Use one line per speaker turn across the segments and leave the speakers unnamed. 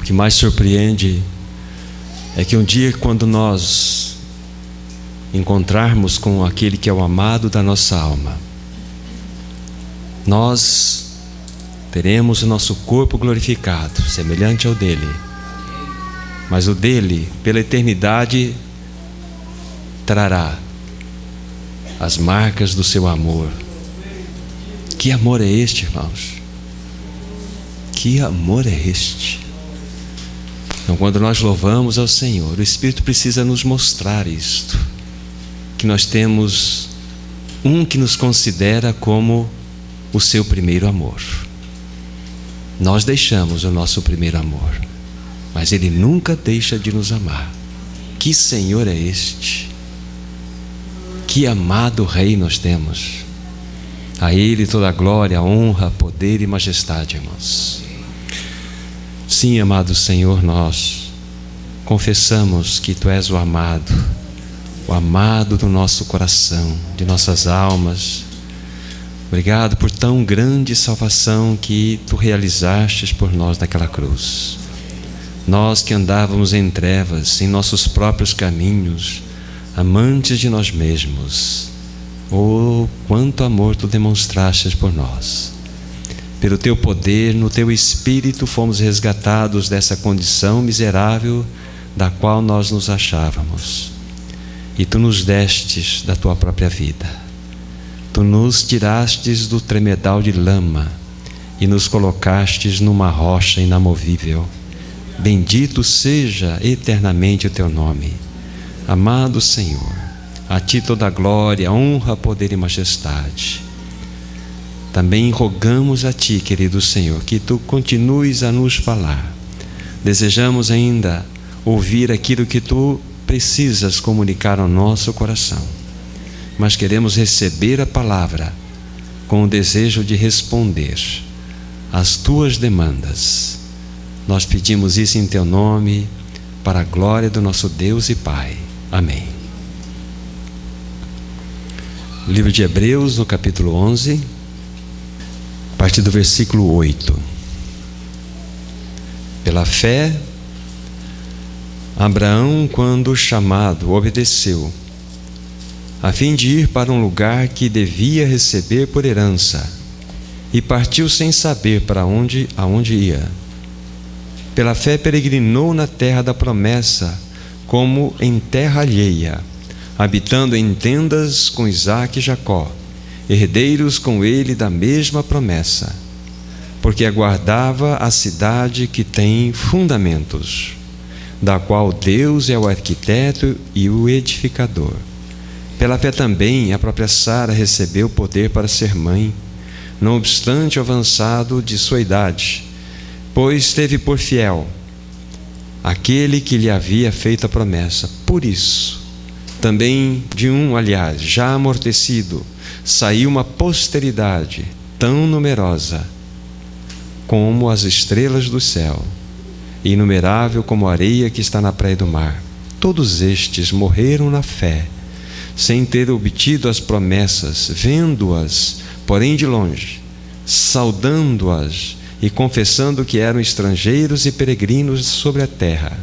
O que mais surpreende é que um dia, quando nós encontrarmos com aquele que é o amado da nossa alma, nós teremos o nosso corpo glorificado, semelhante ao dele. Mas o dele, pela eternidade, trará as marcas do seu amor. Que amor é este, irmãos? Que amor é este? Então, quando nós louvamos ao Senhor, o Espírito precisa nos mostrar isto, que nós temos um que nos considera como o seu primeiro amor. Nós deixamos o nosso primeiro amor, mas Ele nunca deixa de nos amar. Que Senhor é este? Que amado Rei nós temos. A Ele toda a glória, honra, poder e majestade, irmãos. Sim, amado Senhor, nós confessamos que Tu és o amado do nosso coração, de nossas almas. Obrigado por tão grande salvação que Tu realizastes por nós naquela cruz. Nós que andávamos em trevas, em nossos próprios caminhos, amantes de nós mesmos, oh, quanto amor Tu demonstrastes por nós. Pelo Teu poder, no Teu Espírito, fomos resgatados dessa condição miserável da qual nós nos achávamos. E Tu nos destes da Tua própria vida. Tu nos tirastes do tremedal de lama e nos colocastes numa rocha inamovível. Bendito seja eternamente o Teu nome. Amado Senhor, a Ti toda a glória, honra, poder e majestade. Também rogamos a Ti, querido Senhor, que Tu continues a nos falar. Desejamos ainda ouvir aquilo que Tu precisas comunicar ao nosso coração, mas queremos receber a palavra com o desejo de responder às Tuas demandas. Nós pedimos isso em Teu nome, para a glória do nosso Deus e Pai. Amém. Livro de Hebreus, no capítulo 11, a partir do versículo 8. Pela fé, Abraão, quando chamado, obedeceu, a fim de ir para um lugar que devia receber por herança, e partiu sem saber aonde ia. Pela fé peregrinou na terra da promessa, como em terra alheia, habitando em tendas com Isaque e Jacó, herdeiros com ele da mesma promessa, porque aguardava a cidade que tem fundamentos, da qual Deus é o arquiteto e o edificador. Pela fé também a própria Sara recebeu poder para ser mãe, não obstante o avançado de sua idade, pois teve por fiel aquele que lhe havia feito a promessa. Por isso, também de aliás, já amortecido, saiu uma posteridade tão numerosa como as estrelas do céu, e inumerável como a areia que está na praia do mar. Todos estes morreram na fé, sem ter obtido as promessas, vendo-as, porém de longe, saudando-as e confessando que eram estrangeiros e peregrinos sobre a terra.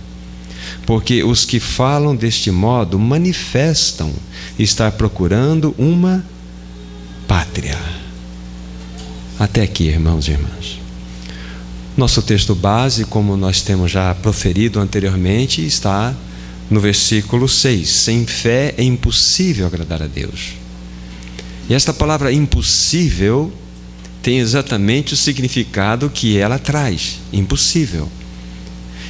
Porque os que falam deste modo manifestam estar procurando uma pátria. Até aqui, irmãos e irmãs. Nosso texto base, como nós temos já proferido anteriormente, está no versículo 6. Sem fé é impossível agradar a Deus. E esta palavra impossível tem exatamente o significado que ela traz: impossível.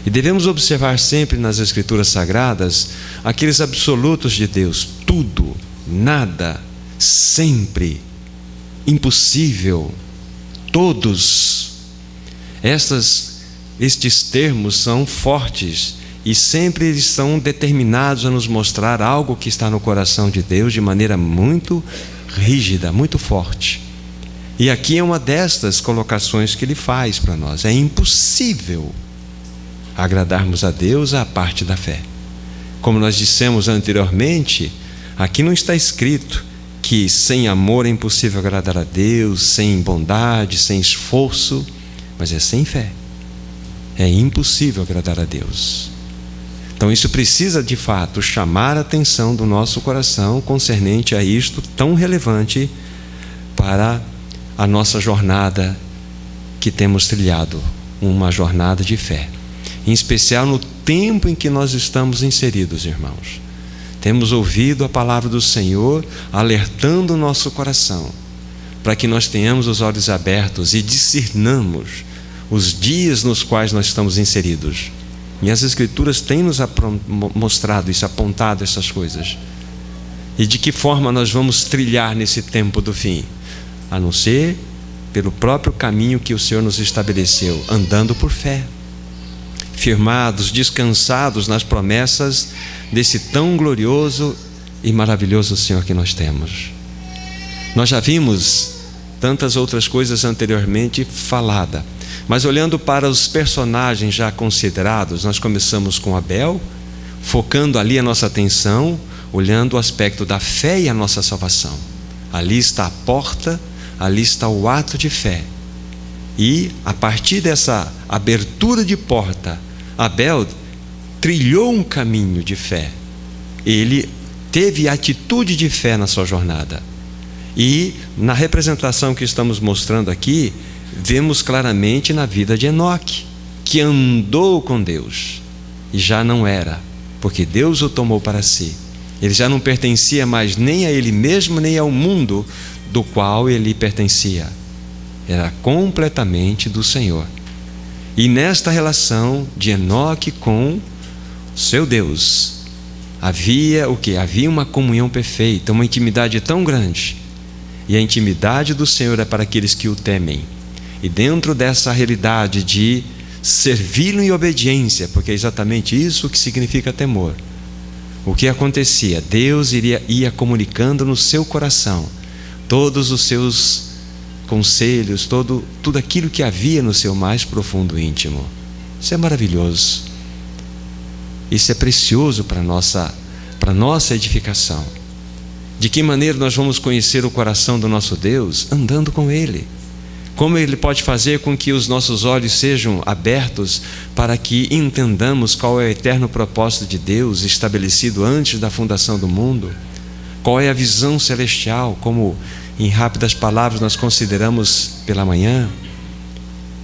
E devemos observar sempre nas Escrituras Sagradas aqueles absolutos de Deus: tudo, nada, sempre, impossível, todos. Estes termos são fortes e sempre eles são determinados a nos mostrar algo que está no coração de Deus de maneira muito rígida, muito forte. E aqui é uma destas colocações que Ele faz para nós: é impossível agradarmos a Deus à parte da fé. Como nós dissemos anteriormente, aqui não está escrito que sem amor é impossível agradar a Deus, sem bondade, sem esforço, mas é sem fé. é impossível agradar a Deus. Então isso precisa de fato chamar a atenção do nosso coração concernente a isto tão relevante para a nossa jornada que temos trilhado, uma jornada de fé, em especial no tempo em que nós estamos inseridos, irmãos. Temos ouvido a palavra do Senhor alertando o nosso coração para que nós tenhamos os olhos abertos e discernamos os dias nos quais nós estamos inseridos. E as Escrituras têm nos mostrado isso, apontado essas coisas. E de que forma nós vamos trilhar nesse tempo do fim? A não ser pelo próprio caminho que o Senhor nos estabeleceu, andando por fé, firmados, descansados nas promessas desse tão glorioso e maravilhoso Senhor que nós temos. Nós já vimos tantas outras coisas anteriormente faladas, mas olhando para os personagens já considerados, nós começamos com Abel, focando ali a nossa atenção, olhando o aspecto da fé e a nossa salvação. Ali está a porta, ali está o ato de fé. E a partir dessa abertura de porta, Abel trilhou um caminho de fé. Ele teve atitude de fé na sua jornada. E na representação que estamos mostrando aqui, vemos claramente na vida de Enoque, que andou com Deus e já não era, porque Deus o tomou para si. Ele já não pertencia mais nem a ele mesmo, nem ao mundo do qual ele pertencia. Era completamente do Senhor. E nesta relação de Enoque com seu Deus, havia o quê? Havia uma comunhão perfeita, uma intimidade tão grande. E a intimidade do Senhor é para aqueles que o temem. E dentro dessa realidade de servi-lo em obediência, porque é exatamente isso que significa temor. O que acontecia? Deus ia comunicando no seu coração todos os seus conselhos, tudo aquilo que havia no seu mais profundo íntimo. Isso é maravilhoso. Isso é precioso para a nossa edificação. De que maneira nós vamos conhecer o coração do nosso Deus? Andando com Ele. Como Ele pode fazer com que os nossos olhos sejam abertos para que entendamos qual é o eterno propósito de Deus estabelecido antes da fundação do mundo? Qual é a visão celestial, como em rápidas palavras nós consideramos pela manhã?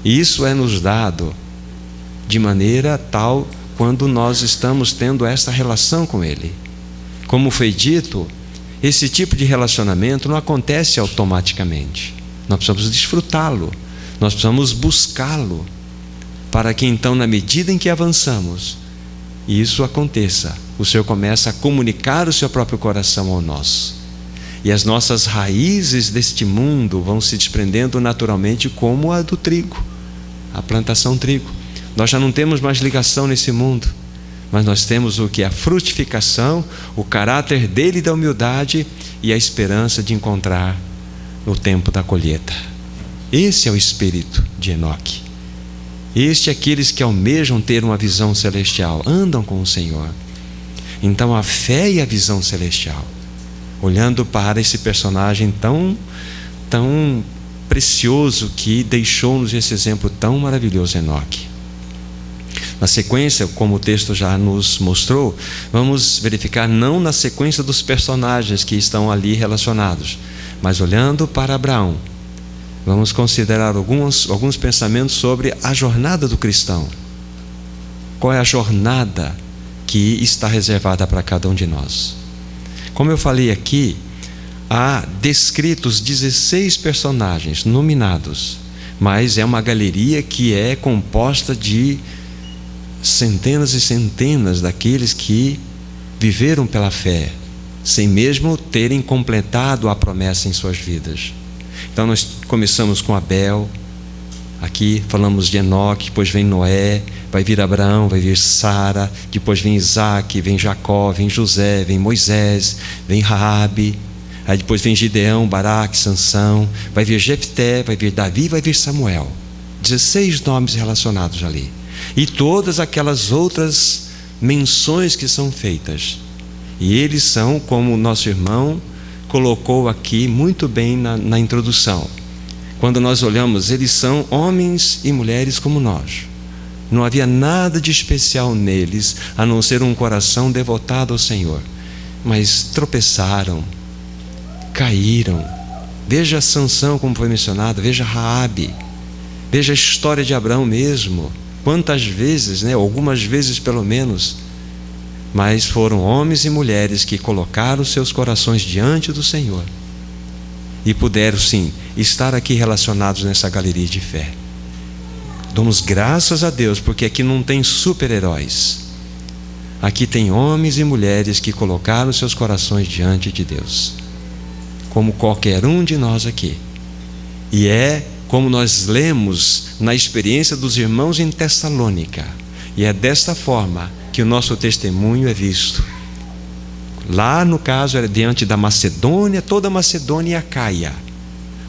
E isso é nos dado de maneira tal quando nós estamos tendo esta relação com Ele. Como foi dito, esse tipo de relacionamento não acontece automaticamente. Nós precisamos desfrutá-lo, nós precisamos buscá-lo, para que então, na medida em que avançamos, isso aconteça. O Senhor começa a comunicar o seu próprio coração ao nosso. E as nossas raízes deste mundo vão se desprendendo naturalmente, como a do trigo, a plantação trigo. Nós já não temos mais ligação nesse mundo, mas nós temos o que? A frutificação, o caráter dele da humildade e a esperança de encontrar no tempo da colheita. Esse é o espírito de Enoque. Este é aqueles que almejam ter uma visão celestial, andam com o Senhor. Então a fé e a visão celestial, olhando para esse personagem tão precioso que deixou-nos esse exemplo tão maravilhoso, Enoque. Na sequência, como o texto já nos mostrou, vamos verificar não na sequência dos personagens que estão ali relacionados, mas olhando para Abraão, vamos considerar alguns pensamentos sobre a jornada do cristão. Qual é a jornada que está reservada para cada um de nós? Como eu falei aqui, há descritos 16 personagens nominados, mas é uma galeria que é composta de centenas e centenas daqueles que viveram pela fé, sem mesmo terem completado a promessa em suas vidas. Então nós começamos com Abel, aqui falamos de Enoque, depois vem Noé, vai vir Abraão, vai vir Sara, depois vem Isaac, vem Jacó, vem José, vem Moisés, vem Raabe, aí depois vem Gideão, Baraque, Sansão, vai vir Jefté, vai vir Davi, vai vir Samuel. 16 nomes relacionados ali. E todas aquelas outras menções que são feitas. E eles são, como o nosso irmão colocou aqui muito bem na introdução. Quando nós olhamos, eles são homens e mulheres como nós. Não havia nada de especial neles, a não ser um coração devotado ao Senhor. Mas tropeçaram, caíram. Veja Sansão, como foi mencionado, veja Raabe, veja a história de Abraão mesmo. Quantas vezes, algumas vezes pelo menos, mas foram homens e mulheres que colocaram seus corações diante do Senhor e puderam sim estar aqui relacionados nessa galeria de fé. Damos graças a Deus, porque aqui não tem super-heróis. Aqui tem homens e mulheres que colocaram seus corações diante de Deus, como qualquer um de nós aqui. E é como nós lemos na experiência dos irmãos em Tessalônica. E é desta forma que o nosso testemunho é visto. Lá no caso era diante da Macedônia, toda a Macedônia e a Acaia.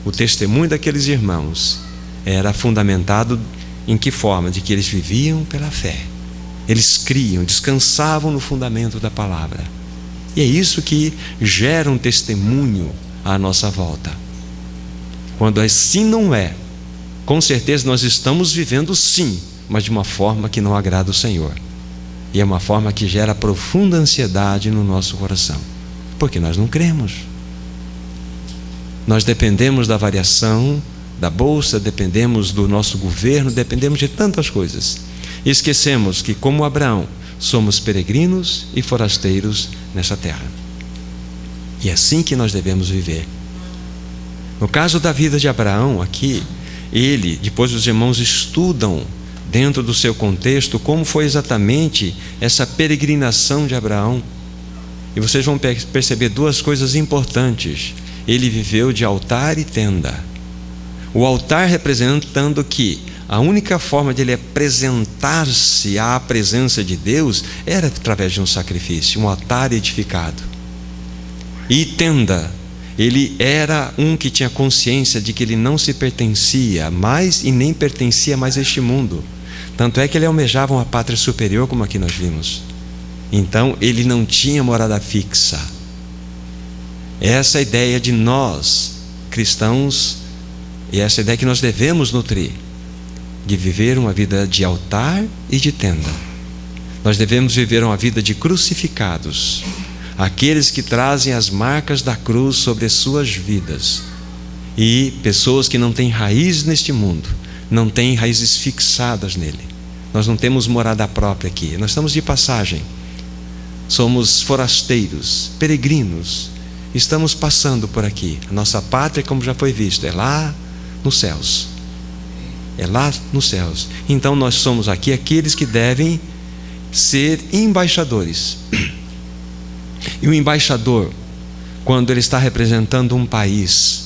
O testemunho daqueles irmãos era fundamentado em que forma? De que eles viviam pela fé. Eles criam, descansavam no fundamento da palavra. E é isso que gera um testemunho à nossa volta. Quando assim não é, com certeza nós estamos vivendo sim, mas de uma forma que não agrada o Senhor. E é uma forma que gera profunda ansiedade no nosso coração, porque nós não cremos. Nós dependemos da variação da bolsa, dependemos do nosso governo, dependemos de tantas coisas. E esquecemos que, como Abraão, somos peregrinos e forasteiros nessa terra. E é assim que nós devemos viver. No caso da vida de Abraão aqui, depois os irmãos estudam dentro do seu contexto como foi exatamente essa peregrinação de Abraão. E vocês vão perceber duas coisas importantes. Ele viveu de altar e tenda. O altar representando que a única forma de ele apresentar-se à presença de Deus era através de um sacrifício, um altar edificado. E tenda, ele era um que tinha consciência de que ele não se pertencia mais e nem pertencia mais a este mundo. Tanto é que ele almejava uma pátria superior, como aqui nós vimos. Então ele não tinha morada fixa. Essa é a ideia de nós, cristãos, e essa é a ideia que nós devemos nutrir, de viver uma vida de altar e de tenda. Nós devemos viver uma vida de crucificados, aqueles que trazem as marcas da cruz sobre as suas vidas, e pessoas que não têm raiz neste mundo, não têm raízes fixadas nele. Nós não temos morada própria aqui, nós estamos de passagem, somos forasteiros, peregrinos, estamos passando por aqui. A nossa pátria, como já foi visto, é lá nos céus. É lá nos céus. Então nós somos aqui aqueles que devem ser embaixadores. E o embaixador, quando ele está representando um país,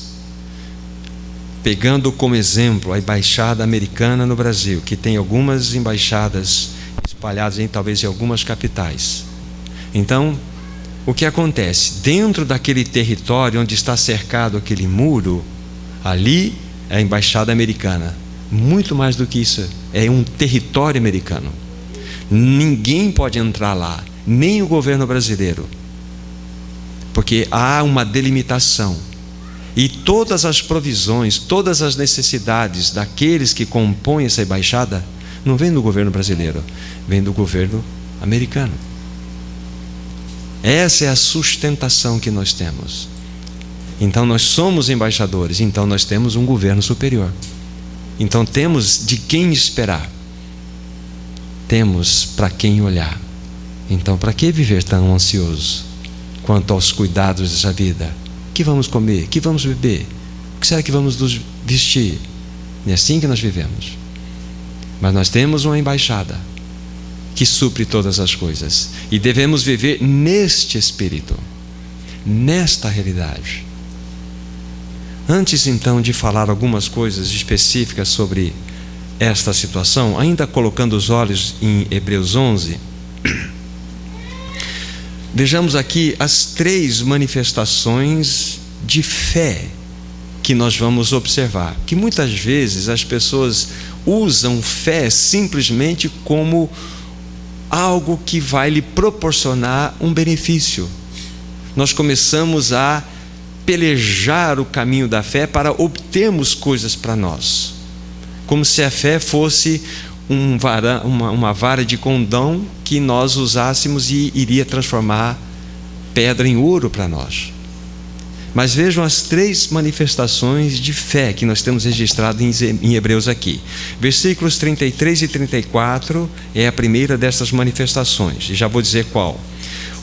pegando como exemplo a embaixada americana no Brasil, que tem algumas embaixadas espalhadas talvez em algumas capitais. Então, o que acontece? Dentro daquele território onde está cercado aquele muro, ali é a embaixada americana. Muito mais do que isso, é um território americano. Ninguém pode entrar lá, nem o governo brasileiro, porque há uma delimitação. E todas as provisões, todas as necessidades daqueles que compõem essa embaixada não vem do governo brasileiro, vem do governo americano. Essa é a sustentação que nós temos. Então nós somos embaixadores, então nós temos um governo superior. Então temos de quem esperar, temos para quem olhar. Então para que viver tão ansioso quanto aos cuidados dessa vida? O que vamos comer? O que vamos beber? O que será que vamos nos vestir? É assim que nós vivemos. Mas nós temos uma embaixada que supre todas as coisas, e devemos viver neste espírito, nesta realidade. Antes então de falar algumas coisas específicas sobre esta situação, ainda colocando os olhos em Hebreus 11, vejamos aqui as 3 manifestações de fé que nós vamos observar. Que muitas vezes as pessoas usam fé simplesmente como algo que vai lhe proporcionar um benefício. Nós começamos a pelejar o caminho da fé para obtermos coisas para nós, como se a fé fosse uma vara de condão que nós usássemos e iria transformar pedra em ouro para nós. Mas vejam as 3 manifestações de fé que nós temos registrado em Hebreus aqui. Versículos 33 e 34 é a primeira dessas manifestações, e já vou dizer qual.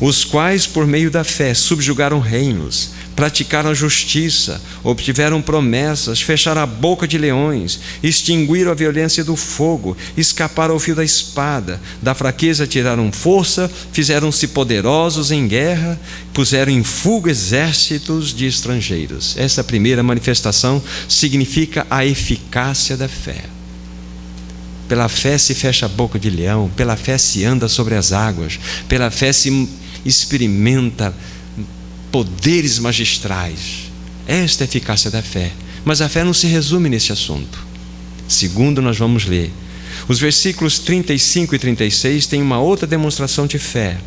Os quais, por meio da fé, subjugaram reinos, praticaram a justiça, obtiveram promessas, fecharam a boca de leões, extinguiram a violência do fogo, escaparam ao fio da espada, da fraqueza tiraram força, fizeram-se poderosos em guerra, puseram em fuga exércitos de estrangeiros. Essa primeira manifestação significa a eficácia da fé. Pela fé se fecha a boca de leão, pela fé se anda sobre as águas, pela fé se experimenta poderes magistrais. Esta é a eficácia da fé. Mas a fé não se resume nesse assunto. Segundo, nós vamos ler os versículos 35 e 36 têm uma outra demonstração de fé.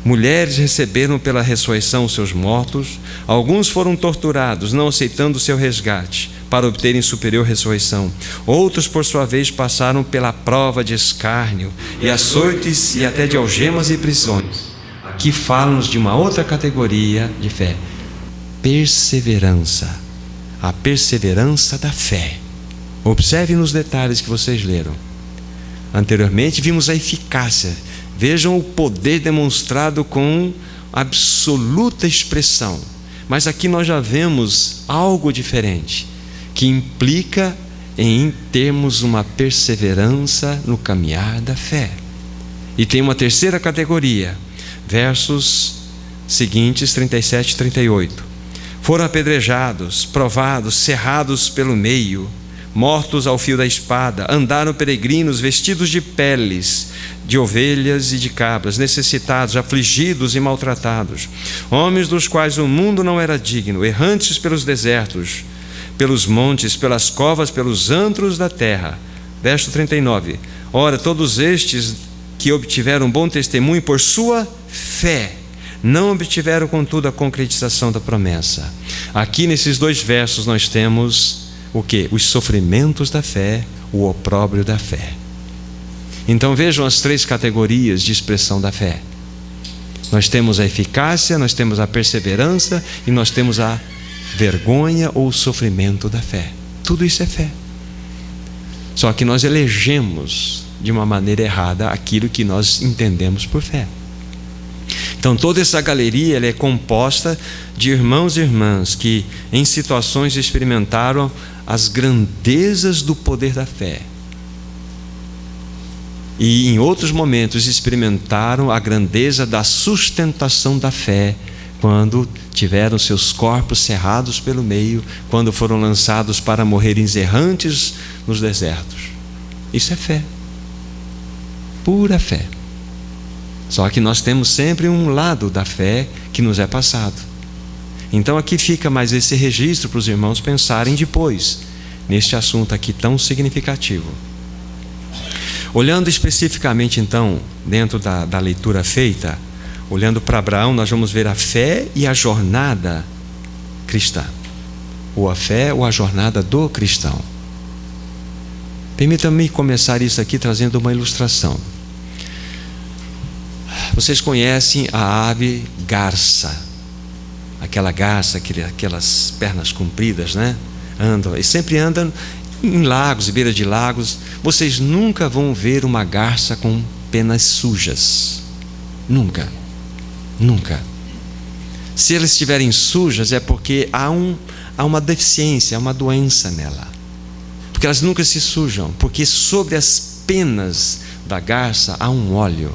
Mulheres receberam pela ressurreição os seus mortos, alguns foram torturados, não aceitando o seu resgate, para obterem superior ressurreição. Outros, por sua vez, passaram pela prova de escárnio, e açoites, e até de algemas e prisões. Aqui falam-nos de uma outra categoria de fé: perseverança. A perseverança da fé. Observe nos detalhes que vocês leram. Anteriormente vimos a eficácia. Vejam o poder demonstrado com absoluta expressão. Mas aqui nós já vemos algo diferente, que implica em termos uma perseverança no caminhar da fé. E tem uma terceira categoria, versos seguintes, 37 e 38. Foram apedrejados, provados, cerrados pelo meio, mortos ao fio da espada, andaram peregrinos vestidos de peles de ovelhas e de cabras, necessitados, afligidos e maltratados, homens dos quais o mundo não era digno, errantes pelos desertos, pelos montes, pelas covas, pelos antros da terra. Verso 39. Ora, todos estes que obtiveram bom testemunho por sua fé, não obtiveram, contudo, a concretização da promessa. Aqui nesses 2 versos nós temos o quê? Os sofrimentos da fé, o opróbrio da fé. Então vejam as 3 categorias de expressão da fé. Nós temos a eficácia, nós temos a perseverança e nós temos a vergonha ou o sofrimento da fé. Tudo isso é fé. Só que nós elegemos de uma maneira errada aquilo que nós entendemos por fé. Então toda essa galeria ela é composta de irmãos e irmãs que em situações experimentaram as grandezas do poder da fé. E em outros momentos experimentaram a grandeza da sustentação da fé, quando tiveram seus corpos cerrados pelo meio, quando foram lançados para morrerem errantes nos desertos. Isso é fé, pura fé. Só que nós temos sempre um lado da fé que nos é passado. Então aqui fica mais esse registro para os irmãos pensarem depois neste assunto aqui tão significativo. Olhando especificamente então, dentro da leitura feita, olhando para Abraão, nós vamos ver a fé e a jornada cristã. Ou a fé ou a jornada do cristão. Permita-me começar isso aqui trazendo uma ilustração. Vocês conhecem a ave garça. Aquela garça, aquelas pernas compridas, né? E sempre andam em lagos, beira de lagos. Vocês nunca vão ver uma garça com penas sujas. Nunca. Nunca. Se elas estiverem sujas é porque há uma deficiência, há uma doença nela. Porque elas nunca se sujam, porque sobre as penas da garça há um óleo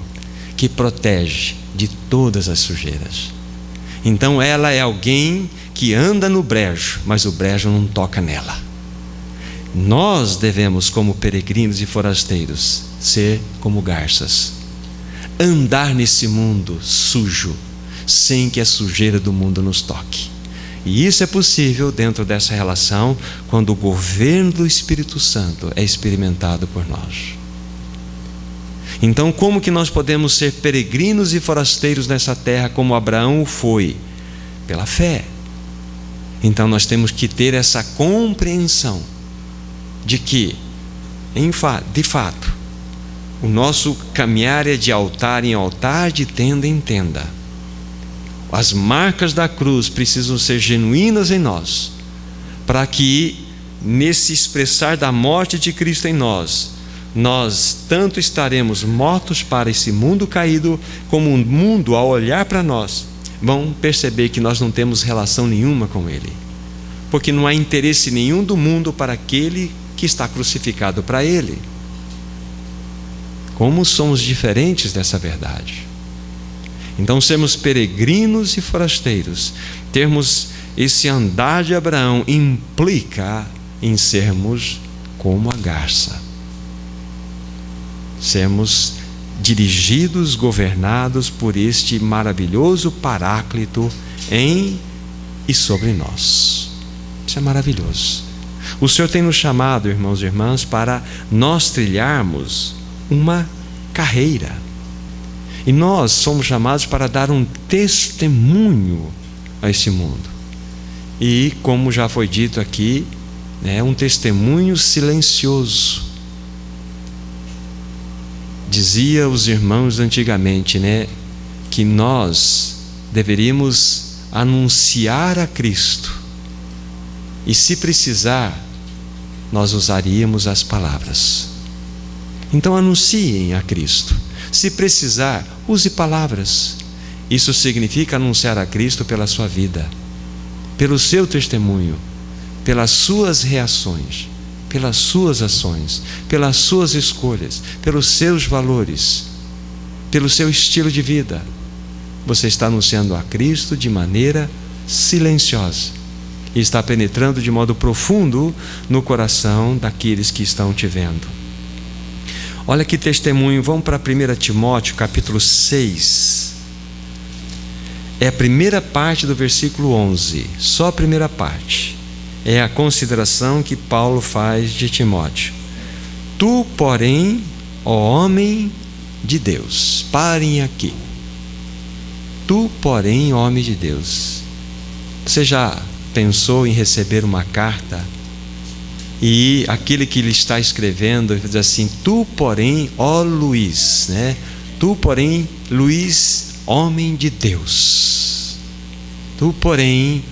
que protege de todas as sujeiras. Então ela é alguém que anda no brejo, mas o brejo não toca nela. Nós devemos, como peregrinos e forasteiros, ser como garças, andar nesse mundo sujo, sem que a sujeira do mundo nos toque. E isso é possível dentro dessa relação, quando o governo do Espírito Santo é experimentado por nós. Então, como que nós podemos ser peregrinos e forasteiros nessa terra, como Abraão foi? Pela fé. Então nós temos que ter essa compreensão de que De fato, o nosso caminhar é de altar em altar, de tenda em tenda. As marcas da cruz precisam ser genuínas em nós, para que, nesse expressar da morte de Cristo em nós tanto estaremos mortos para esse mundo caído, como o mundo, ao olhar para nós, vão perceber que nós não temos relação nenhuma com Ele, porque não há interesse nenhum do mundo para aquele que está crucificado para Ele. Como somos diferentes dessa verdade. Então, sermos peregrinos e forasteiros, termos esse andar de Abraão, implica em sermos como a garça, sermos dirigidos, governados por este maravilhoso Paráclito em e sobre nós. Isso é maravilhoso. O Senhor tem nos chamado, irmãos e irmãs, para nós trilharmos uma carreira, e nós somos chamados para dar um testemunho a esse mundo, e como já foi dito aqui, um testemunho silencioso. Dizia os irmãos antigamente, que nós deveríamos anunciar a Cristo, e se precisar, nós usaríamos as palavras. Então anunciem a Cristo. Se precisar, use palavras. Isso significa anunciar a Cristo pela sua vida, pelo seu testemunho, pelas suas reações, pelas suas ações, pelas suas escolhas, pelos seus valores, pelo seu estilo de vida. Você está anunciando a Cristo de maneira silenciosa e está penetrando de modo profundo no coração daqueles que estão te vendo. Olha que testemunho. Vamos para 1 Timóteo capítulo 6. É a primeira parte do versículo 11. Só a primeira parte. É a consideração que Paulo faz de Timóteo. Tu, porém, ó homem de Deus. Parem aqui. Tu, porém, homem de Deus. Você já pensou em receber uma carta e aquele que lhe está escrevendo diz assim: tu, porém, ó Luiz, tu, porém, Luiz, homem de Deus. Tu, porém,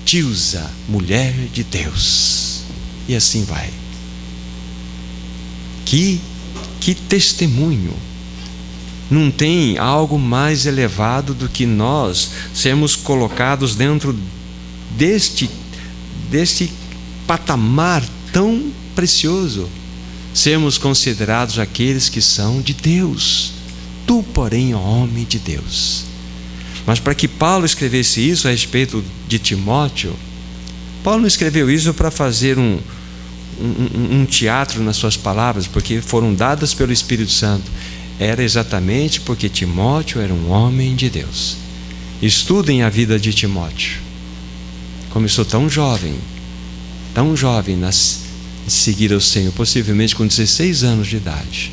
Tilsa, mulher de Deus. E assim vai. Que testemunho! Não tem algo mais elevado do que nós sermos colocados dentro deste patamar tão precioso, sermos considerados aqueles que são de Deus. Tu, porém, ó homem de Deus. Mas para que Paulo escrevesse isso a respeito de Timóteo, Paulo não escreveu isso para fazer um teatro nas suas palavras, porque foram dadas pelo Espírito Santo. Era exatamente porque Timóteo era um homem de Deus. Estudem a vida de Timóteo. Começou tão jovem a seguir ao Senhor, possivelmente com 16 anos de idade.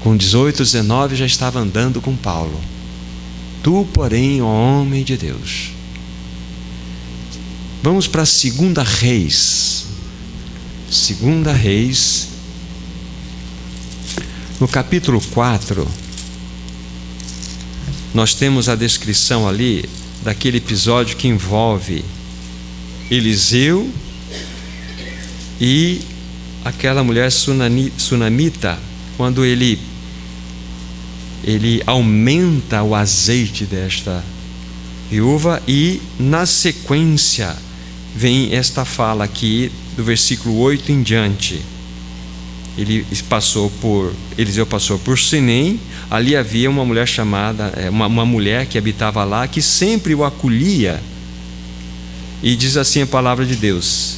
Com 18, 19 já estava andando com Paulo. Tu, porém, ó homem de Deus. Vamos para 2 Reis. 2 Reis, no capítulo 4, nós temos a descrição ali daquele episódio que envolve Eliseu e aquela mulher sunamita, quando ele aumenta o azeite desta viúva, e na sequência vem esta fala aqui do versículo 8 em diante. Eliseu passou por Sinem. Ali havia uma mulher chamada, uma mulher que habitava lá, que sempre o acolhia. E diz assim a palavra de Deus,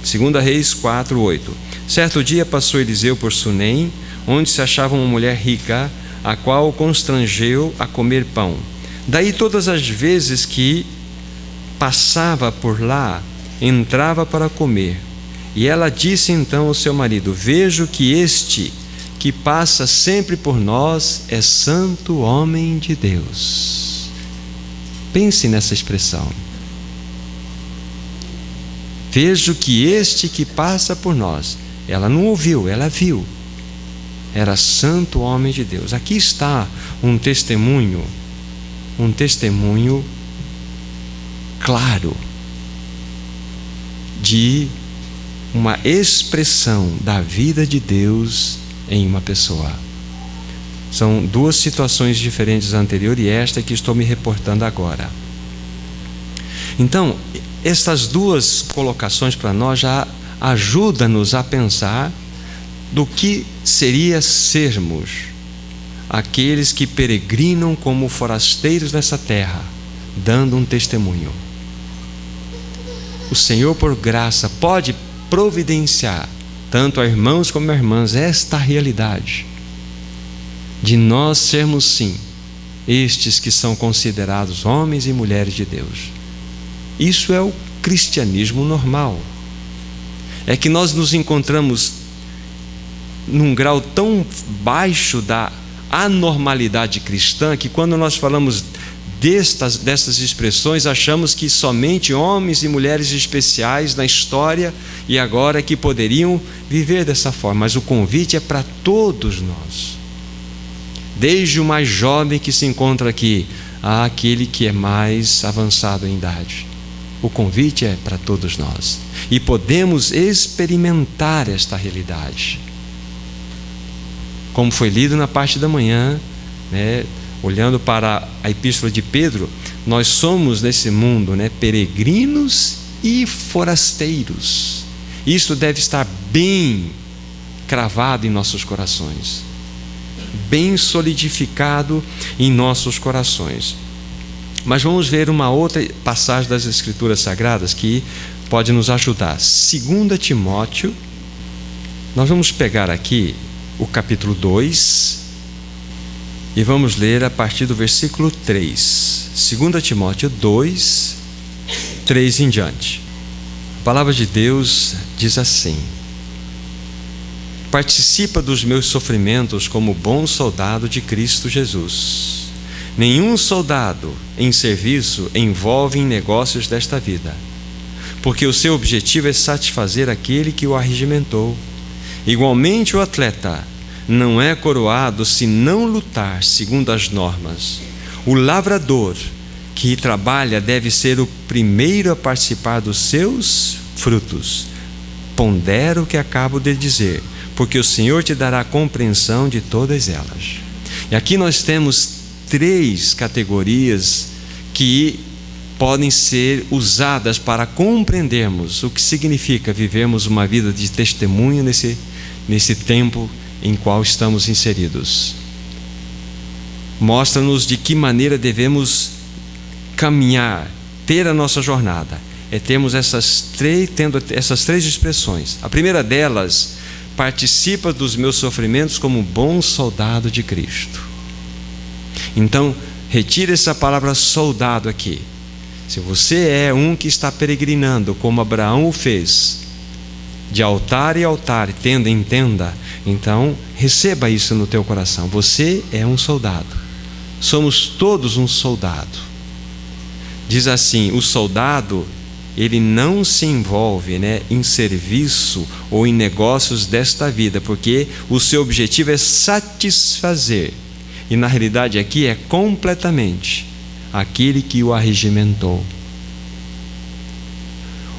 2 Reis 4, 8. Certo dia passou Eliseu por Sunem, onde se achava uma mulher rica, a qual o constrangeu a comer pão. Daí todas as vezes que passava por lá, entrava para comer. E ela disse então ao seu marido: vejo que este que passa sempre por nós é santo homem de Deus. Pense nessa expressão. Vejo que este que passa por nós Ela não ouviu, ela viu. Era santo homem de Deus. Aqui está um testemunho claro de uma expressão da vida de Deus em uma pessoa. São duas situações diferentes anteriores e esta que estou me reportando agora. Então, estas duas colocações para nós já ajudam-nos a pensar do que seria sermos aqueles que peregrinam como forasteiros nessa terra, dando um testemunho. O Senhor, por graça, pode providenciar, tanto a irmãos como a irmãs, esta realidade de nós sermos, sim, estes que são considerados homens e mulheres de Deus. Isso é o cristianismo normal. É que nós nos encontramos num grau tão baixo da anormalidade cristã que quando nós falamos dessas expressões, achamos que somente homens e mulheres especiais na história e agora que poderiam viver dessa forma. Mas o convite é para todos nós, desde o mais jovem que se encontra aqui àquele que é mais avançado em idade. O convite é para todos nós e podemos experimentar esta realidade. Como foi lido na parte da manhã, né? Olhando para a epístola de Pedro, nós somos nesse mundo, né, peregrinos e forasteiros. Isso deve estar bem cravado em nossos corações, bem solidificado em nossos corações. Mas vamos ver uma outra passagem das Escrituras Sagradas que pode nos ajudar. 2 Timóteo, nós vamos pegar aqui o capítulo 2 e vamos ler a partir do versículo 3. 2 Timóteo 2, 3 em diante. A palavra de Deus diz assim: participa dos meus sofrimentos como bom soldado de Cristo Jesus. Nenhum soldado em serviço envolve em negócios desta vida, porque o seu objetivo é satisfazer aquele que o arregimentou. Igualmente o atleta não é coroado se não lutar segundo as normas. O lavrador que trabalha deve ser o primeiro a participar dos seus frutos. Pondera o que acabo de dizer, porque o Senhor te dará compreensão de todas elas. E aqui nós temos 3 categorias que podem ser usadas para compreendermos o que significa vivermos uma vida de testemunho nesse tempo em qual estamos inseridos. Mostra-nos de que maneira devemos caminhar, ter a nossa jornada. Tendo essas 3 expressões. A primeira delas, participa dos meus sofrimentos como bom soldado de Cristo. Então, retire essa palavra soldado aqui. Se você é um que está peregrinando, como Abraão o fez, de altar em altar, tenda em tenda, então receba isso no teu coração. Você é um soldado. Somos todos um soldado. Diz assim: o soldado, ele não se envolve, né, em serviço ou em negócios desta vida, porque o seu objetivo é satisfazer, e na realidade aqui é completamente, aquele que o arregimentou.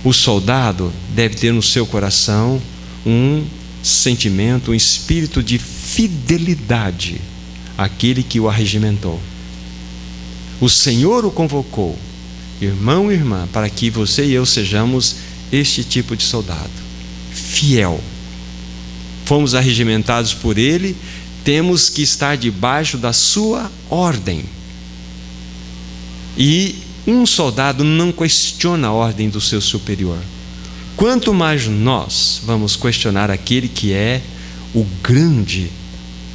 O soldado deve ter no seu coração um sentimento, um espírito de fidelidade àquele que o arregimentou. O Senhor o convocou, irmão e irmã, para que você e eu sejamos este tipo de soldado, fiel. Fomos arregimentados por Ele, temos que estar debaixo da sua ordem. E um soldado não questiona a ordem do seu superior. Quanto mais nós vamos questionar aquele que é o grande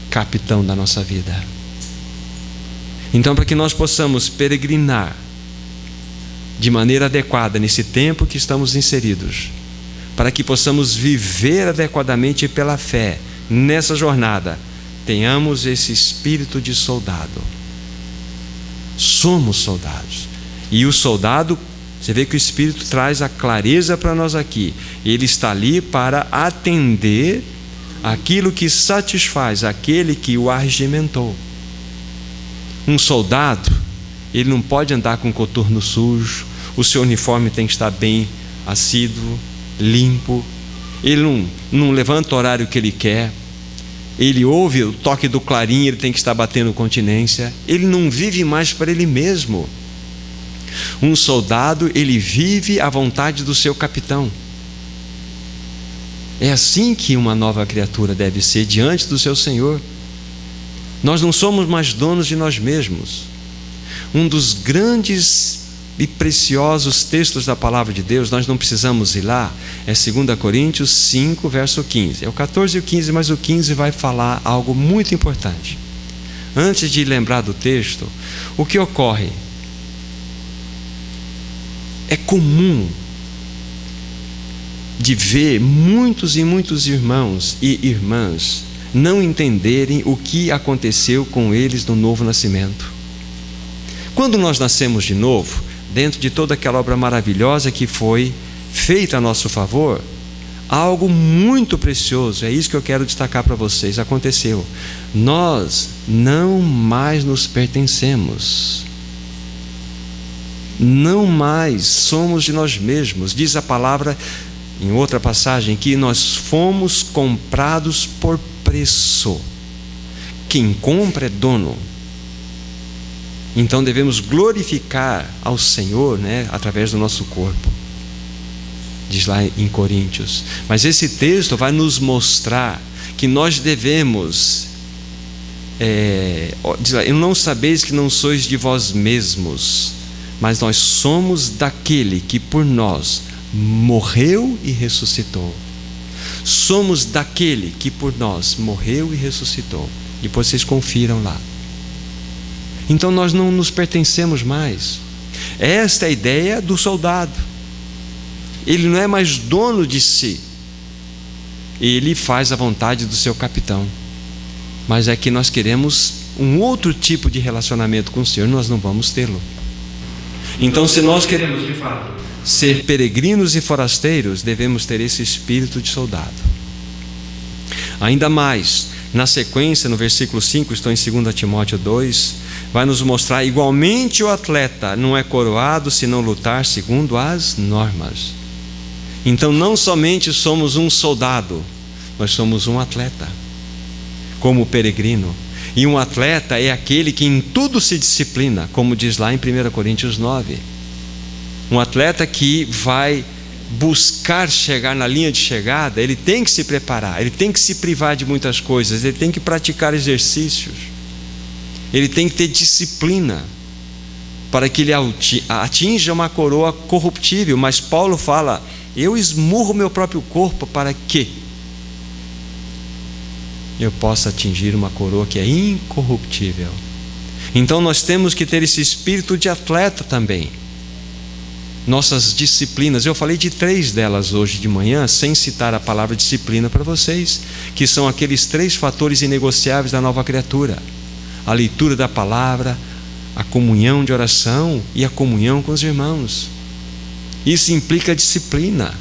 capitão da nossa vida. Então, para que nós possamos peregrinar de maneira adequada nesse tempo que estamos inseridos, para que possamos viver adequadamente pela fé nessa jornada, tenhamos esse espírito de soldado. Somos soldados. E o soldado Você vê que o Espírito traz a clareza para nós aqui. Ele está ali para atender aquilo que satisfaz aquele que o arregimentou. Um soldado, ele não pode andar com coturno sujo, o seu uniforme tem que estar bem assíduo, limpo. Ele não levanta o horário que ele quer. Ele ouve o toque do clarim, ele tem que estar batendo continência. Ele não vive mais para ele mesmo. Um soldado, ele vive à vontade do seu capitão. É assim que uma nova criatura deve ser diante do seu Senhor. Nós não somos mais donos de nós mesmos. Um dos grandes e preciosos textos da palavra de Deus, nós não precisamos ir lá, é 2 Coríntios 5, verso 15. É o 14 e o 15, mas o 15 vai falar algo muito importante. Antes de lembrar do texto, o que ocorre? É comum de ver muitos e muitos irmãos e irmãs não entenderem o que aconteceu com eles no novo nascimento. Quando nós nascemos de novo, dentro de toda aquela obra maravilhosa que foi feita a nosso favor, algo muito precioso, é isso que eu quero destacar para vocês, aconteceu. Nós não mais nos pertencemos. Não mais somos de nós mesmos. Diz a palavra em outra passagem que nós fomos comprados por preço. Quem compra é dono. Então devemos glorificar ao Senhor, através do nosso corpo. Diz lá em Coríntios. Mas esse texto vai nos mostrar que nós devemos diz lá, não sabeis que não sois de vós mesmos, mas nós somos daquele que por nós morreu e ressuscitou. Somos daquele que por nós morreu e ressuscitou. Depois vocês confiram lá. Então nós não nos pertencemos mais. Esta é a ideia do soldado. Ele não é mais dono de si. Ele faz a vontade do seu capitão. Mas é que nós queremos um outro tipo de relacionamento com o Senhor, nós não vamos tê-lo. Então, se nós queremos de fato ser peregrinos e forasteiros, devemos ter esse espírito de soldado. Ainda mais, na sequência, no versículo 5, estou em 2 Timóteo 2, vai nos mostrar: igualmente o atleta não é coroado se não lutar segundo as normas. Então não somente somos um soldado, nós somos um atleta, como peregrino. E um atleta é aquele que em tudo se disciplina, como diz lá em 1 Coríntios 9. Um atleta que vai buscar chegar na linha de chegada, ele tem que se preparar, ele tem que se privar de muitas coisas, ele tem que praticar exercícios, ele tem que ter disciplina para que ele atinja uma coroa corruptível. Mas Paulo fala: eu esmurro meu próprio corpo para que eu possa atingir uma coroa que é incorruptível. Então nós temos que ter esse espírito de atleta também. Nossas disciplinas, eu falei de 3 delas hoje de manhã, sem citar a palavra disciplina para vocês, que são aqueles 3 fatores inegociáveis da nova criatura: a leitura da palavra, a comunhão de oração e a comunhão com os irmãos. Isso implica disciplina,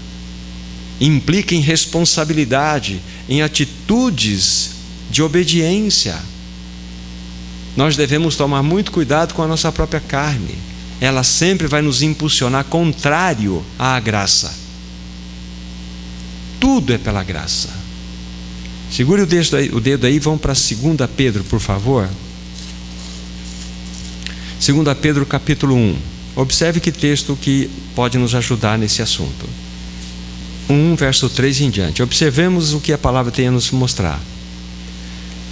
implica em responsabilidade, em atitudes de obediência. Nós devemos tomar muito cuidado com a nossa própria carne. Ela sempre vai nos impulsionar contrário à graça. Tudo é pela graça. Segure o dedo aí, vão para 2 Pedro, por favor. 2 Pedro capítulo 1. Observe que texto que pode nos ajudar nesse assunto. 1, verso 3 em diante. Observemos o que a palavra tem a nos mostrar.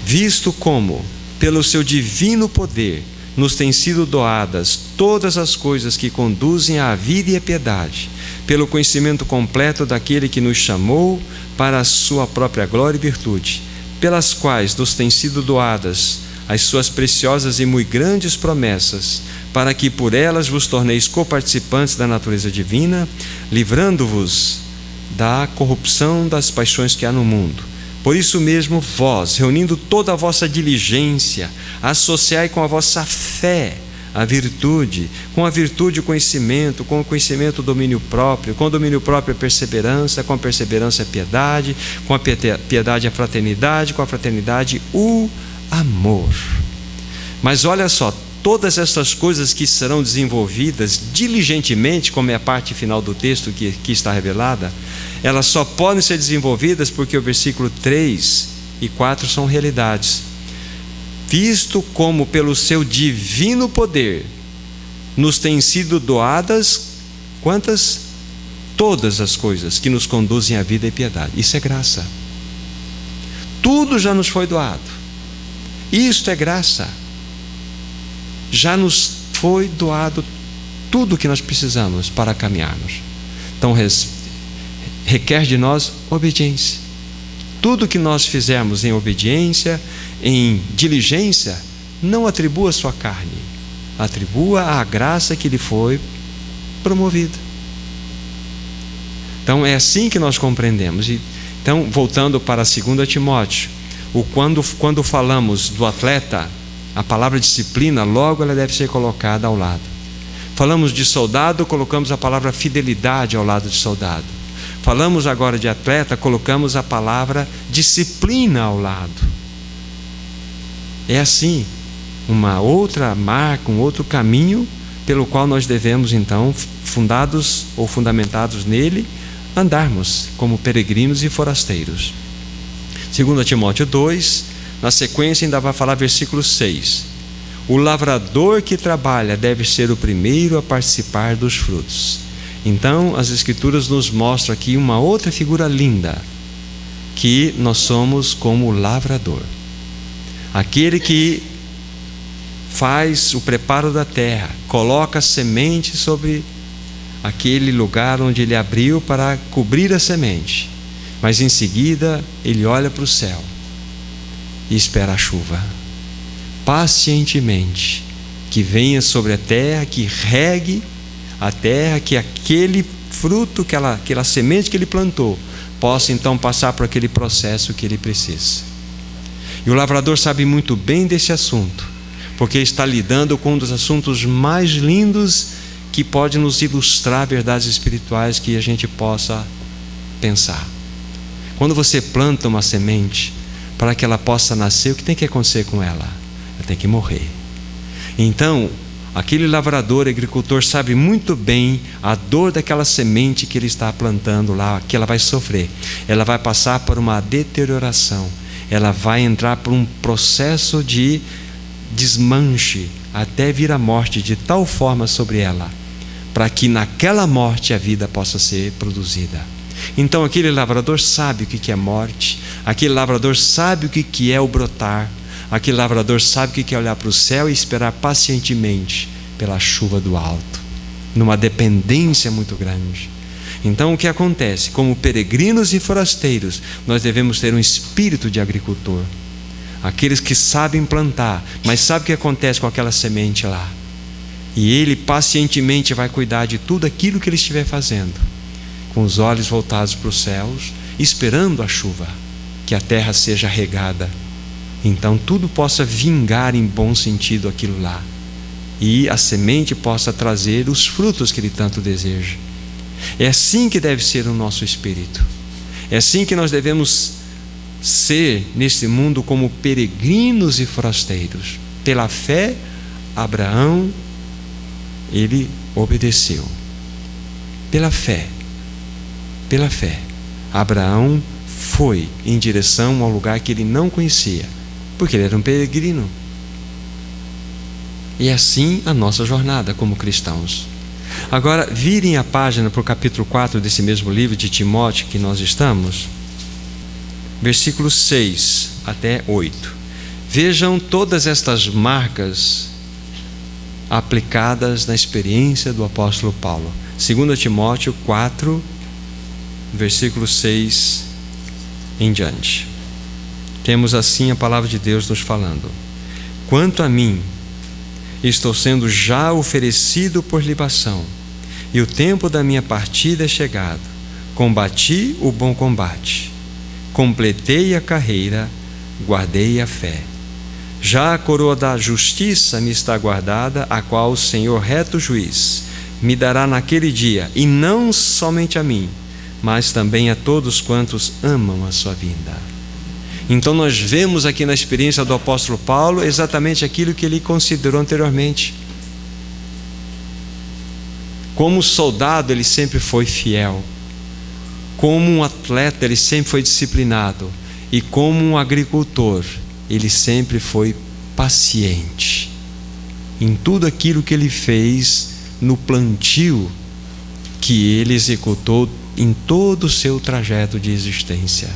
Visto como, pelo seu divino poder, nos têm sido doadas todas as coisas que conduzem à vida e à piedade, pelo conhecimento completo daquele que nos chamou para a sua própria glória e virtude, pelas quais nos têm sido doadas as suas preciosas e muito grandes promessas, para que por elas vos torneis coparticipantes da natureza divina, livrando-vos da corrupção das paixões que há no mundo. Por isso mesmo, vós, reunindo toda a vossa diligência, associai com a vossa fé a virtude, com a virtude o conhecimento, com o conhecimento o domínio próprio, com o domínio próprio a perseverança, com a perseverança a piedade, com a piedade a fraternidade, com a fraternidade o amor. Mas olha só, todas essas coisas que serão desenvolvidas diligentemente, como é a parte final do texto que aqui está revelada, elas só podem ser desenvolvidas porque o versículo 3 e 4 são realidades. Visto como pelo seu divino poder nos têm sido doadas, quantas? Todas as coisas que nos conduzem à vida e piedade. Isso é graça. Tudo já nos foi doado. Isto é graça. Já nos foi doado tudo o que nós precisamos para caminharmos. Então requer de nós obediência. Tudo que nós fizermos em obediência, em diligência, não atribua a sua carne, atribua a graça que lhe foi promovida. Então é assim que nós compreendemos. Então, voltando para 2 Timóteo, quando falamos do atleta, a palavra disciplina, logo ela deve ser colocada ao lado. Falamos de soldado, colocamos a palavra fidelidade ao lado de soldado. Falamos agora de atleta, colocamos a palavra disciplina ao lado. É assim, uma outra marca, um outro caminho pelo qual nós devemos então, fundados ou fundamentados nele, andarmos como peregrinos e forasteiros. 2 Timóteo 2, na sequência ainda vai falar versículo 6. O lavrador que trabalha deve ser o primeiro a participar dos frutos. Então, as Escrituras nos mostram aqui uma outra figura linda, que nós somos como o lavrador. Aquele que faz o preparo da terra, coloca a semente sobre aquele lugar onde ele abriu para cobrir a semente, mas em seguida ele olha para o céu e espera a chuva, pacientemente, que venha sobre a terra, que regue a terra, que aquele fruto, aquela semente que ele plantou, possa então passar por aquele processo que ele precisa. E o lavrador sabe muito bem desse assunto, porque está lidando com um dos assuntos mais lindos que pode nos ilustrar verdades espirituais que a gente possa pensar. Quando você planta uma semente, para que ela possa nascer, o que tem que acontecer com ela? Ela tem que morrer. Então, aquele lavrador, agricultor, sabe muito bem a dor daquela semente que ele está plantando lá, que ela vai sofrer. Ela vai passar por uma deterioração. Ela vai entrar por um processo de desmanche até vir a morte de tal forma sobre ela, para que naquela morte a vida possa ser produzida. Então aquele lavrador sabe o que é morte, aquele lavrador sabe o que é o brotar, aquele lavrador sabe o que é olhar para o céu e esperar pacientemente pela chuva do alto, numa dependência muito grande. Então o que acontece? Como peregrinos e forasteiros, nós devemos ter um espírito de agricultor. Aqueles que sabem plantar, mas sabem o que acontece com aquela semente lá. E ele pacientemente vai cuidar de tudo aquilo que ele estiver fazendo, com os olhos voltados para os céus, esperando a chuva, que a terra seja regada. Então tudo possa vingar em bom sentido aquilo lá, e a semente possa trazer os frutos que ele tanto deseja. É assim que deve ser o nosso espírito. É assim que nós devemos ser nesse mundo, como peregrinos e forasteiros. Pela fé, Abraão, ele obedeceu. Pela fé, Abraão foi em direção ao lugar que ele não conhecia, porque ele era um peregrino. E assim a nossa jornada como cristãos. Agora, virem a página para o capítulo 4 desse mesmo livro de Timóteo que nós estamos, versículos 6 até 8. Vejam todas estas marcas aplicadas na experiência do apóstolo Paulo. 2 Timóteo 4, versículo 6 em diante. Temos assim a palavra de Deus nos falando: quanto a mim, estou sendo já oferecido por libação, e o tempo da minha partida é chegado. Combati o bom combate, completei a carreira, guardei a fé. Já a coroa da justiça me está guardada, a qual o Senhor, reto juiz, me dará naquele dia, e não somente a mim, mas também a todos quantos amam a sua vinda. Então nós vemos aqui na experiência do apóstolo Paulo exatamente aquilo que ele considerou anteriormente. Como soldado ele sempre foi fiel, como um atleta ele sempre foi disciplinado, e como um agricultor ele sempre foi paciente em tudo aquilo que ele fez no plantio que ele executou em todo o seu trajeto de existência.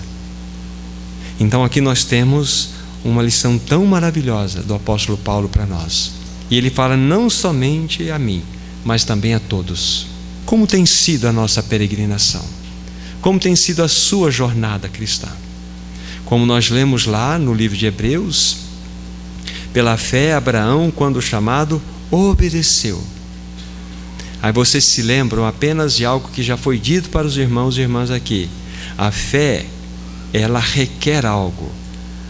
Então aqui nós temos uma lição tão maravilhosa do apóstolo Paulo para nós. E ele fala não somente a mim, mas também a todos. Como tem sido a nossa peregrinação? Como tem sido a sua jornada cristã? Como nós lemos lá no livro de Hebreus, pela fé Abraão, quando chamado, obedeceu. Aí vocês se lembram apenas de algo que já foi dito para os irmãos e irmãs aqui. A fé, ela requer algo.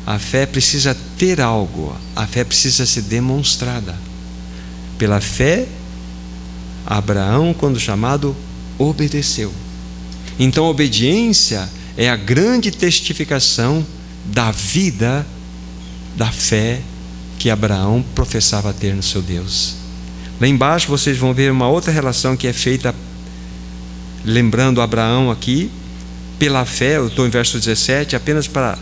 A fé precisa ter algo. A fé precisa ser demonstrada. Pela fé, Abraão, quando chamado, obedeceu. Então a obediência é a grande testificação da vida, da fé que Abraão professava ter no seu Deus. Lá embaixo vocês vão ver uma outra relação que é feita, lembrando Abraão aqui, pela fé. Eu estou em verso 17, apenas para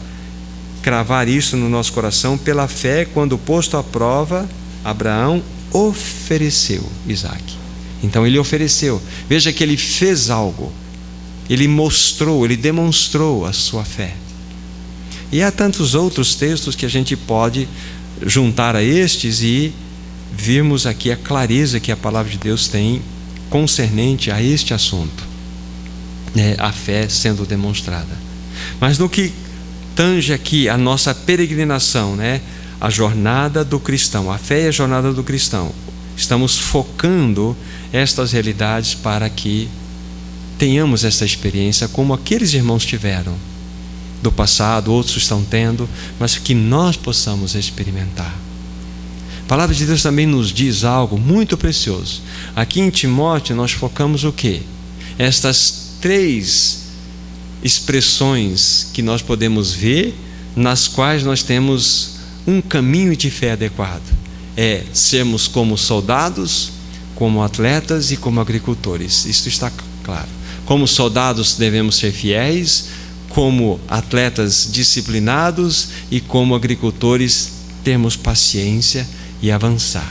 cravar isso no nosso coração. Pela fé, quando posto à prova, Abraão ofereceu Isaque. Então ele ofereceu. Veja que ele fez algo. Ele mostrou, ele demonstrou a sua fé. E há tantos outros textos que a gente pode juntar a estes e virmos aqui a clareza que a palavra de Deus tem concernente a este assunto, a fé sendo demonstrada. Mas no que tange aqui a nossa peregrinação, a jornada do cristão, a fé é a jornada do cristão, estamos focando estas realidades para que tenhamos essa experiência como aqueles irmãos tiveram do passado, outros estão tendo, mas que nós possamos experimentar. A palavra de Deus também nos diz algo muito precioso. Aqui em Timóteo nós focamos o quê? Estas 3 expressões que nós podemos ver, nas quais nós temos um caminho de fé adequado. É sermos como soldados, como atletas e como agricultores. Isso está claro. Como soldados devemos ser fiéis, como atletas disciplinados e como agricultores termos paciência e avançar.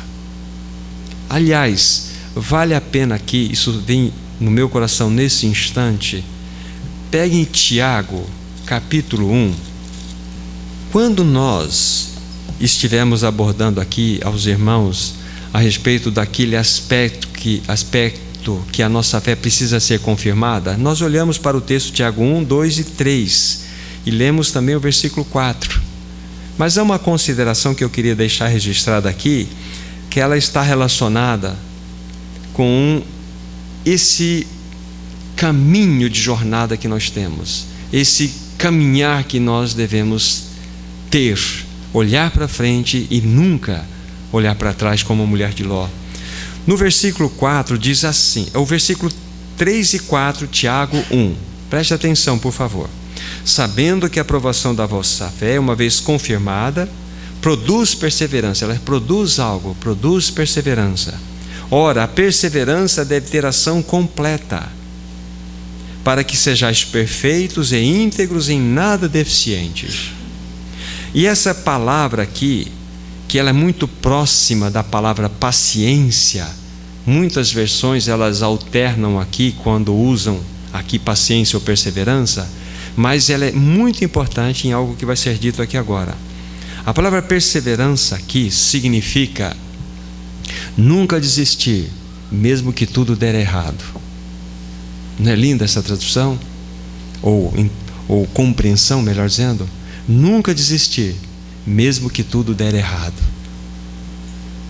Aliás, vale a pena aqui, isso vem no meu coração nesse instante, pegue em Tiago, capítulo 1. Quando nós estivemos abordando aqui aos irmãos a respeito daquele aspecto que a nossa fé precisa ser confirmada, nós olhamos para o texto de Tiago 1, 2 e 3 e lemos também o versículo 4. Mas há uma consideração que eu queria deixar registrada aqui, que ela está relacionada com esse caminho de jornada que nós temos, esse caminhar que nós devemos ter, olhar para frente e nunca olhar para trás como a mulher de Ló. No versículo 4 diz assim, é o versículo 3 e 4, Tiago 1. Preste atenção, por favor. Sabendo que a aprovação da vossa fé, uma vez confirmada, produz perseverança. Ela produz algo, produz perseverança. Ora, a perseverança deve ter ação completa, para que sejais perfeitos e íntegros, em nada deficientes. E essa palavra aqui, que ela é muito próxima da palavra paciência, muitas versões elas alternam aqui quando usam aqui paciência ou perseverança, mas ela é muito importante em algo que vai ser dito aqui agora. A palavra perseverança aqui significa nunca desistir, mesmo que tudo der errado. Não é linda essa tradução? Ou compreensão, melhor dizendo? Nunca desistir, mesmo que tudo der errado.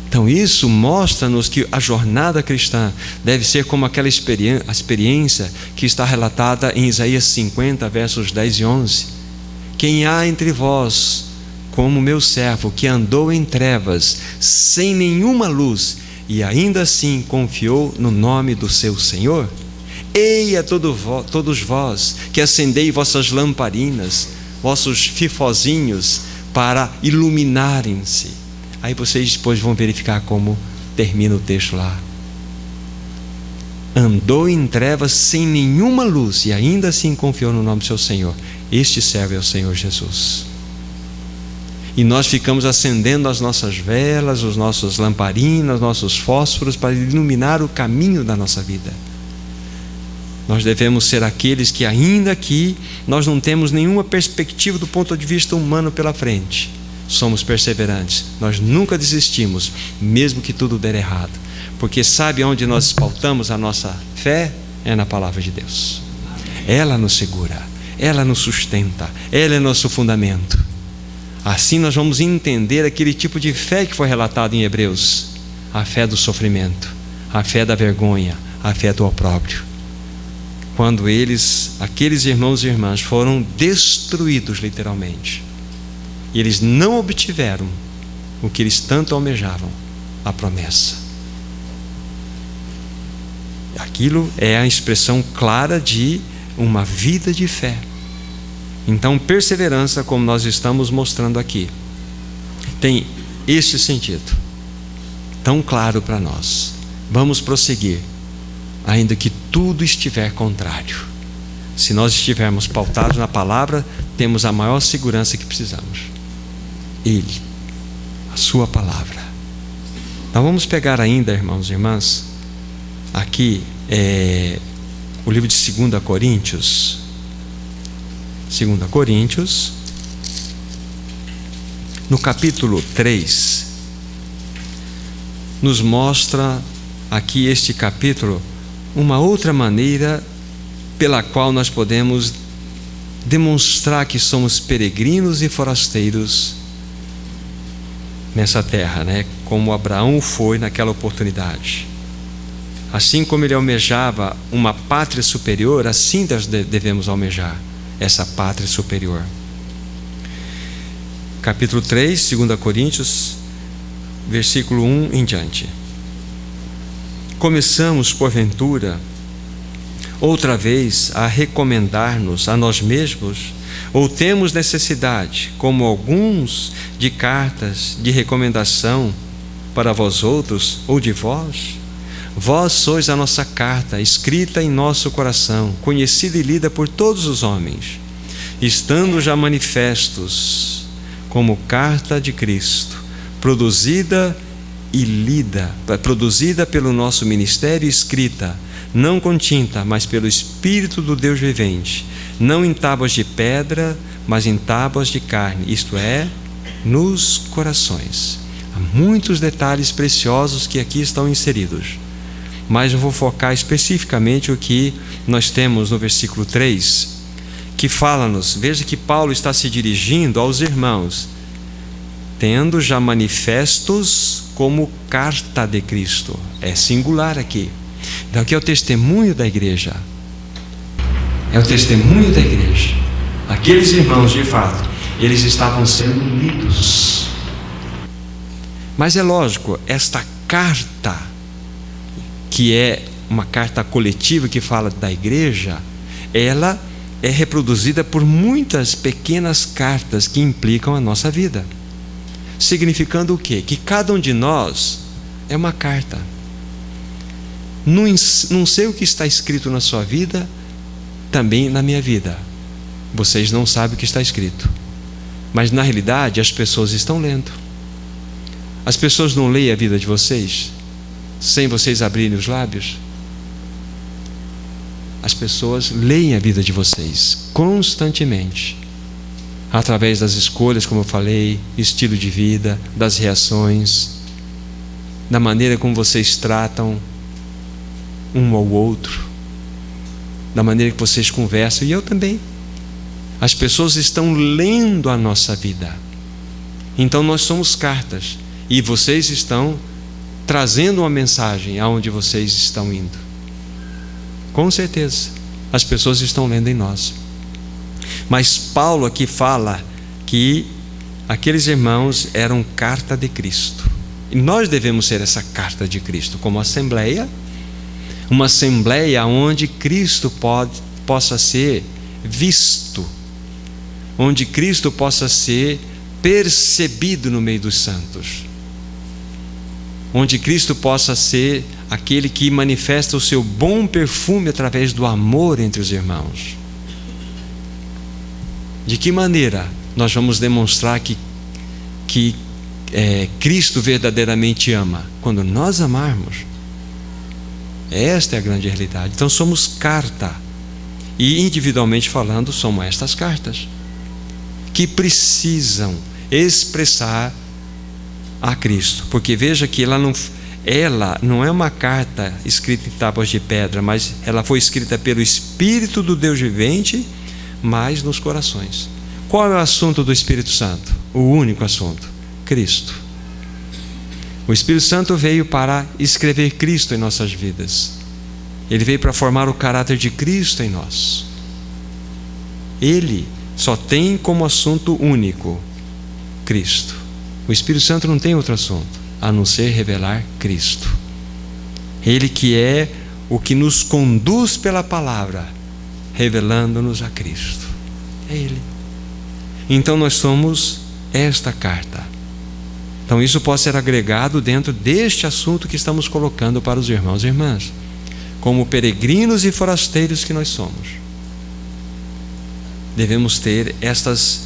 Então isso mostra-nos que a jornada cristã deve ser como aquela experiência que está relatada em Isaías 50, versos 10 e 11. Quem há entre vós como meu servo que andou em trevas, sem nenhuma luz, e ainda assim confiou no nome do seu Senhor? Eia todos vós que acendei vossas lamparinas, vossos fifozinhos, para iluminarem-se. Aí vocês depois vão verificar como termina o texto lá. Andou em trevas sem nenhuma luz, e ainda assim confiou no nome do seu Senhor. Este servo é o Senhor Jesus. E nós ficamos acendendo as nossas velas, os nossos lamparinas, nossos fósforos, para iluminar o caminho da nossa vida. Nós devemos ser aqueles que, ainda que nós não temos nenhuma perspectiva do ponto de vista humano pela frente, somos perseverantes. Nós nunca desistimos, mesmo que tudo der errado. Porque sabe onde nós pautamos a nossa fé? É na palavra de Deus. Ela nos segura, ela nos sustenta, ela é nosso fundamento. Assim nós vamos entender aquele tipo de fé que foi relatado em Hebreus: a fé do sofrimento, a fé da vergonha, a fé do opróbrio. Quando aqueles irmãos e irmãs foram destruídos literalmente, e eles não obtiveram o que eles tanto almejavam, a promessa. Aquilo é a expressão clara de uma vida de fé. Então, perseverança, como nós estamos mostrando aqui, tem este sentido tão claro para nós. Vamos prosseguir, ainda que tudo estiver contrário. Se nós estivermos pautados na palavra, temos a maior segurança que precisamos: Ele, a sua palavra. Então vamos pegar ainda, irmãos e irmãs, aqui o livro de 2 Coríntios. 2 Coríntios, no capítulo 3, nos mostra aqui este capítulo uma outra maneira pela qual nós podemos demonstrar que somos peregrinos e forasteiros nessa terra, né? Como Abraão foi naquela oportunidade. Assim como ele almejava uma pátria superior, assim nós devemos almejar essa pátria superior. Capítulo 3, 2 Coríntios, versículo 1 em diante. Começamos, porventura, outra vez a recomendar-nos a nós mesmos, ou temos necessidade, como alguns, de cartas de recomendação para vós outros, ou de vós? Vós sois a nossa carta, escrita em nosso coração, conhecida e lida por todos os homens, estando já manifestos como carta de Cristo, produzida e lida, produzida pelo nosso ministério, escrita, não com tinta, mas pelo Espírito do Deus vivente, não em tábuas de pedra, mas em tábuas de carne, isto é, nos corações. Há muitos detalhes preciosos que aqui estão inseridos, mas eu vou focar especificamente o que nós temos no versículo 3, que fala-nos, veja que Paulo está se dirigindo aos irmãos, tendo já manifestos como carta de Cristo. É singular aqui. Então aqui é o testemunho da igreja. É o testemunho da igreja. Aqueles irmãos, de fato, eles estavam sendo lidos. Mas é lógico, esta carta, que é uma carta coletiva que fala da igreja, ela é reproduzida por muitas pequenas cartas que implicam a nossa vida. Significando o quê? Que cada um de nós é uma carta. Não sei o que está escrito na sua vida, também na minha vida. Vocês não sabem o que está escrito, mas na realidade as pessoas estão lendo. As pessoas não leem a vida de vocês sem vocês abrirem os lábios. As pessoas leem a vida de vocês constantemente, através das escolhas, como eu falei, estilo de vida, das reações, da maneira como vocês tratam um ao outro, da maneira que vocês conversam, e eu também. As pessoas estão lendo a nossa vida. Então nós somos cartas, e vocês estão trazendo uma mensagem aonde vocês estão indo. Com certeza, as pessoas estão lendo em nós. Mas Paulo aqui fala que aqueles irmãos eram carta de Cristo. E nós devemos ser essa carta de Cristo, como assembleia, uma assembleia onde Cristo possa ser visto, onde Cristo possa ser percebido no meio dos santos, onde Cristo possa ser aquele que manifesta o seu bom perfume através do amor entre os irmãos. De que maneira nós vamos demonstrar que Cristo verdadeiramente ama? Quando nós amarmos. Esta é a grande realidade. Então somos carta, e individualmente falando, somos estas cartas que precisam expressar a Cristo, porque veja que ela não é uma carta escrita em tábuas de pedra, mas ela foi escrita pelo Espírito do Deus vivente, mas nos corações. Qual é o assunto do Espírito Santo? O único assunto: Cristo. O Espírito Santo veio para escrever Cristo em nossas vidas. Ele veio para formar o caráter de Cristo em nós. Ele só tem como assunto único Cristo. O Espírito Santo não tem outro assunto a não ser revelar Cristo. Ele que é o que nos conduz pela palavra, revelando-nos a Cristo. É Ele. Então nós somos esta carta. Então isso pode ser agregado dentro deste assunto que estamos colocando para os irmãos e irmãs, como peregrinos e forasteiros que nós somos. Devemos ter estas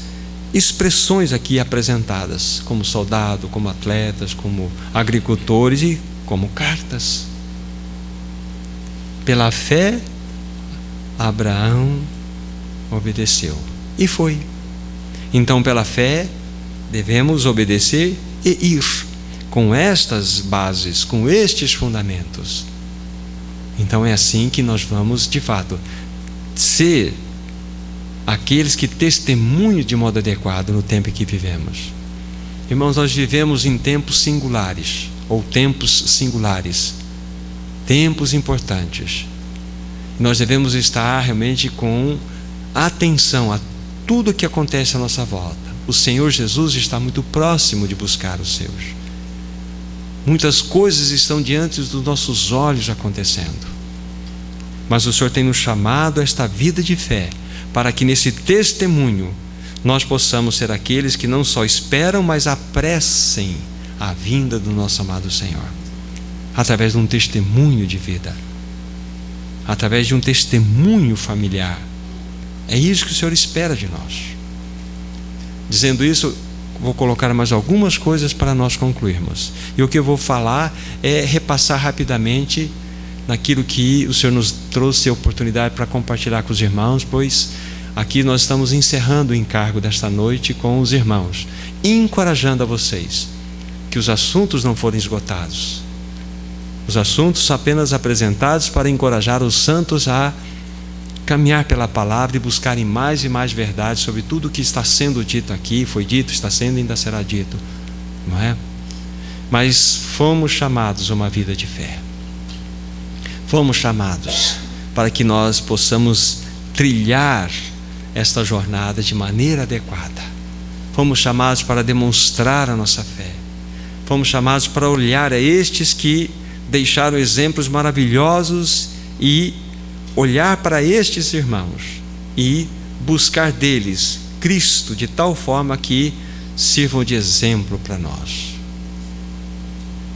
expressões aqui apresentadas, como soldado, como atletas, como agricultores e como cartas. Pela fé, Abraão obedeceu e foi. Então, pela fé, devemos obedecer e ir com estas bases, com estes fundamentos. Então é assim que nós vamos, de fato, ser aqueles que testemunham de modo adequado no tempo em que vivemos. Irmãos, nós vivemos em tempos singulares, ou tempos singulares, tempos importantes. Nós devemos estar realmente com atenção a tudo o que acontece à nossa volta. O Senhor Jesus está muito próximo de buscar os seus. Muitas coisas estão diante dos nossos olhos acontecendo. Mas o Senhor tem nos chamado a esta vida de fé, para que nesse testemunho nós possamos ser aqueles que não só esperam, mas apressem a vinda do nosso amado Senhor, através de um testemunho de vida, através de um testemunho familiar. É isso que o Senhor espera de nós. Dizendo isso, vou colocar mais algumas coisas para nós concluirmos. E o que eu vou falar é repassar rapidamente naquilo que o Senhor nos trouxe a oportunidade para compartilhar com os irmãos, pois aqui nós estamos encerrando o encargo desta noite com os irmãos, encorajando a vocês que os assuntos não forem esgotados. Os assuntos apenas apresentados para encorajar os santos a caminhar pela palavra e buscarem mais e mais verdades sobre tudo o que está sendo dito aqui, foi dito, está sendo e ainda será dito, não é? Mas fomos chamados a uma vida de fé. Fomos chamados para que nós possamos trilhar esta jornada de maneira adequada. Fomos chamados para demonstrar a nossa fé. Fomos chamados para olhar a estes que deixaram exemplos maravilhosos e olhar para estes irmãos e buscar deles Cristo de tal forma que sirvam de exemplo para nós.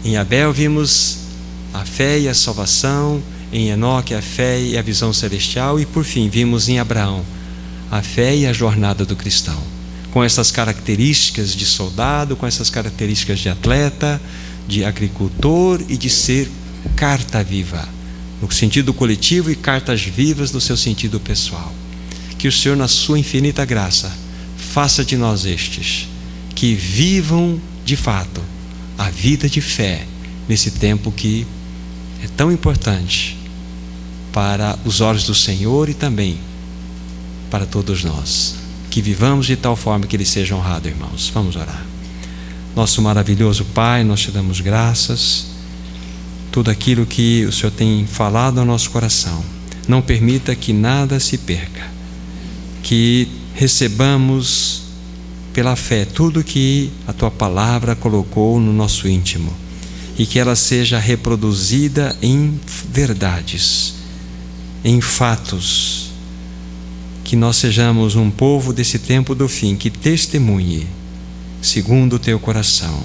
Em Abel vimos a fé e a salvação, em Enoque a fé e a visão celestial, e por fim vimos em Abraão a fé e a jornada do cristão, com essas características de soldado, com essas características de atleta, de agricultor e de ser carta viva, no sentido coletivo, e cartas vivas no seu sentido pessoal. Que o Senhor, na sua infinita graça, faça de nós estes que vivam de fato a vida de fé nesse tempo que é tão importante para os olhos do Senhor e também para todos nós. Que vivamos de tal forma que Ele seja honrado, irmãos. Vamos orar. Nosso maravilhoso Pai, nós te damos graças. Tudo aquilo que o Senhor tem falado ao nosso coração, não permita que nada se perca. Que recebamos pela fé tudo que a Tua palavra colocou no nosso íntimo, e que ela seja reproduzida em verdades, em fatos, que nós sejamos um povo desse tempo do fim que testemunhe segundo o Teu coração.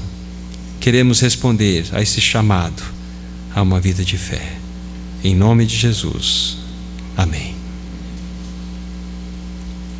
Queremos responder a esse chamado a uma vida de fé. Em nome de Jesus. Amém.